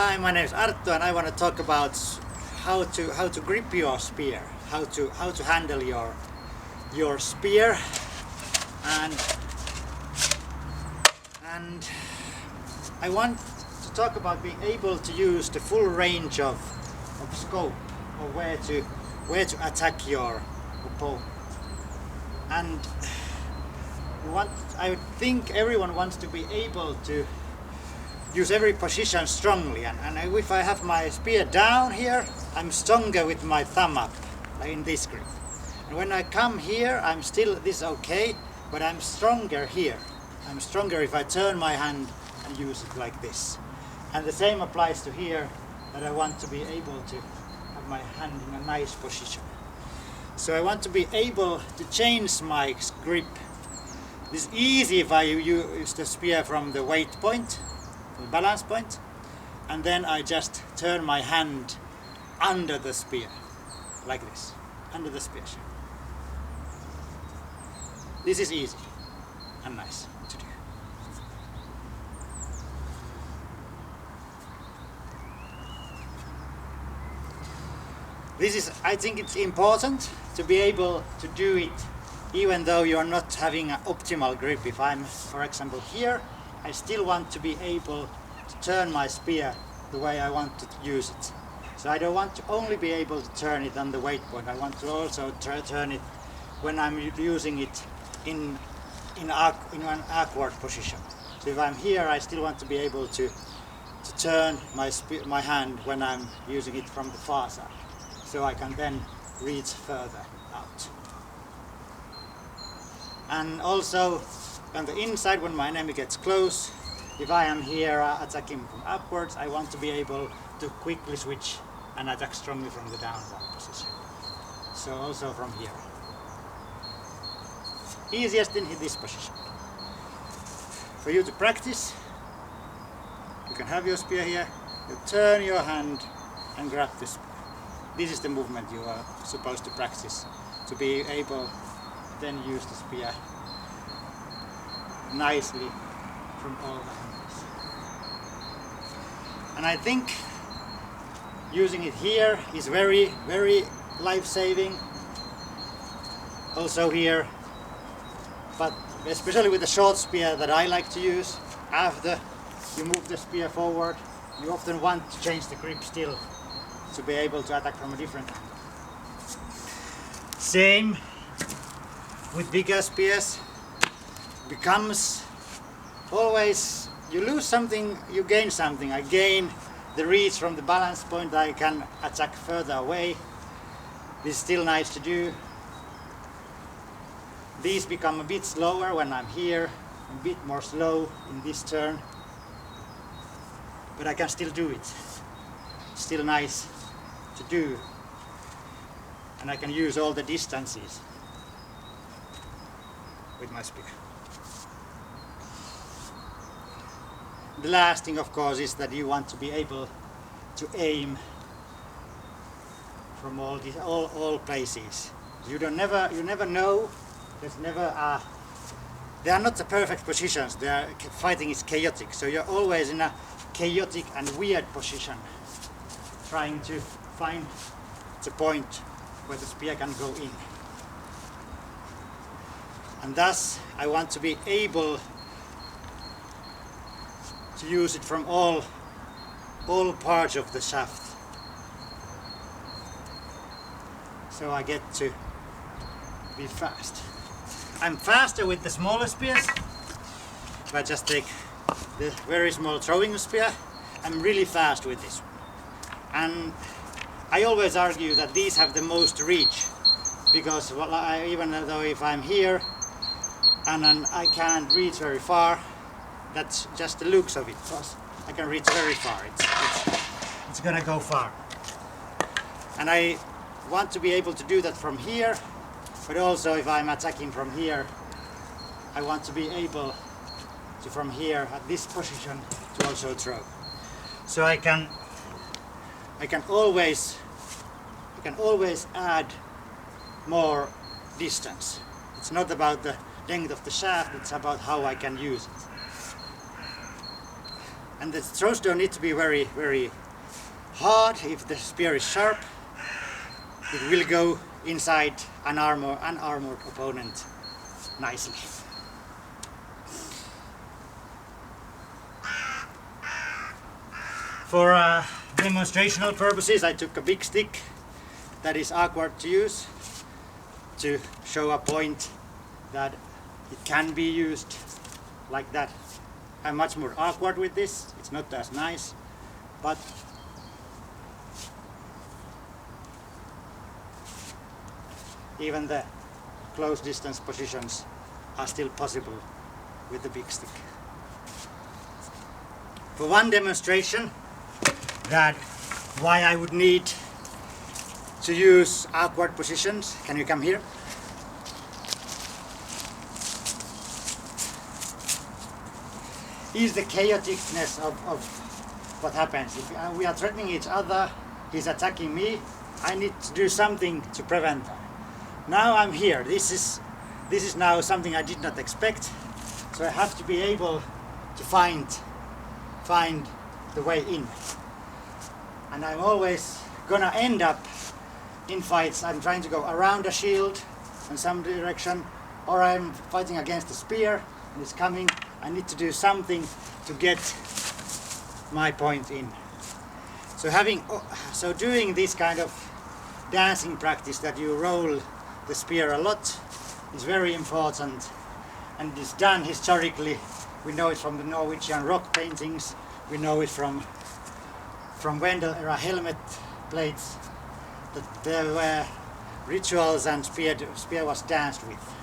Hi, my name is Arttu and I want to talk about how to grip your spear, how to handle your spear, and I want to talk about being able to use the full range of scope of where to attack your opponent. And I think everyone wants to be able to use every position strongly, and if I have my spear down here, I'm stronger with my thumb up, like in this grip. And when I come here, I'm still this okay, but I'm stronger here. I'm stronger if I turn my hand and use it like this. And the same applies to here, that I want to be able to have my hand in a nice position. So I want to be able to change my grip. This is easy if I use the spear from the weight point, the balance point, and then I just turn my hand under the spear, like this, under the spear. This is easy and nice to do. I think it's important to be able to do it even though you are not having an optimal grip. If I'm, for example, here, I still want to be able to turn my spear the way I want to use it. So I don't want to only be able to turn it on the weight point, I want to also turn it when I'm using it in an awkward position. So if I'm here, I still want to be able to turn my hand when I'm using it from the far side, so I can then reach further out. And also on the inside, when my enemy gets close, if I am here attacking from upwards, I want to be able to quickly switch and attack strongly from the downward position. So also from here. Easiest in this position. For you to practice, you can have your spear here, you turn your hand and grab the spear. This is the movement you are supposed to practice, to be able to then use the spear nicely from all the angles. And I think using it here is very, very life-saving. Also here, but especially with the short spear that I like to use, after you move the spear forward, you often want to change the grip still to be able to attack from a different angle. Same with bigger spears. Becomes always, you lose something, you gain something. I gain the reach from the balance point, I can attack further away. This is still nice to do. These become a bit slower when I'm here, a bit more slow in this turn, but I can still do it. Still nice to do, and I can use all the distances with my spear. The last thing, of course, is that you want to be able to aim from all places. You never know. They are not the perfect positions. Fighting is chaotic, so you're always in a chaotic and weird position, trying to find the point where the spear can go in. And thus, I want to be able to use it from all parts of the shaft. So I get to be fast. I'm faster with the smaller spears. If I just take the very small throwing spear, I'm really fast with this one. And I always argue that these have the most reach, because even though if I'm here and I can't reach very far, that's just the looks of it. Because I can reach very far. It's gonna go far. And I want to be able to do that from here, but also if I'm attacking from here, I want to be able to, from here at this position, to also throw. So I can always add more distance. It's not about the length of the shaft, it's about how I can use it. And the throws don't need to be very, very hard. If the spear is sharp, it will go inside an unarmored opponent nicely. For demonstrational purposes, I took a big stick that is awkward to use to show a point that it can be used like that. I'm much more awkward with this, it's not as nice, but even the close distance positions are still possible with the big stick. For one demonstration, that why I would need to use awkward positions, can you come here? Is the chaoticness of what happens. If we are threatening each other, he's attacking me, I need to do something to prevent that. Now I'm here, this is now something I did not expect, so I have to be able to find the way in. And I'm always gonna end up in fights, I'm trying to go around a shield in some direction, or I'm fighting against a spear and it's coming. I need to do something to get my point in. So doing this kind of dancing practice that you roll the spear a lot is very important, and it's done historically. We know it from the Norwegian rock paintings, we know it from Wendell era helmet plates, that there were rituals and spear was danced with.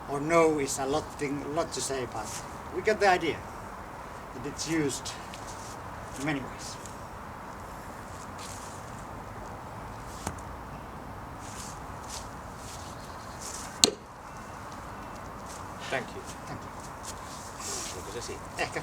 Or no is a lot to say, but we get the idea that it's used in many ways. Thank you. Thank you. Oliko se siinä? Ehkä.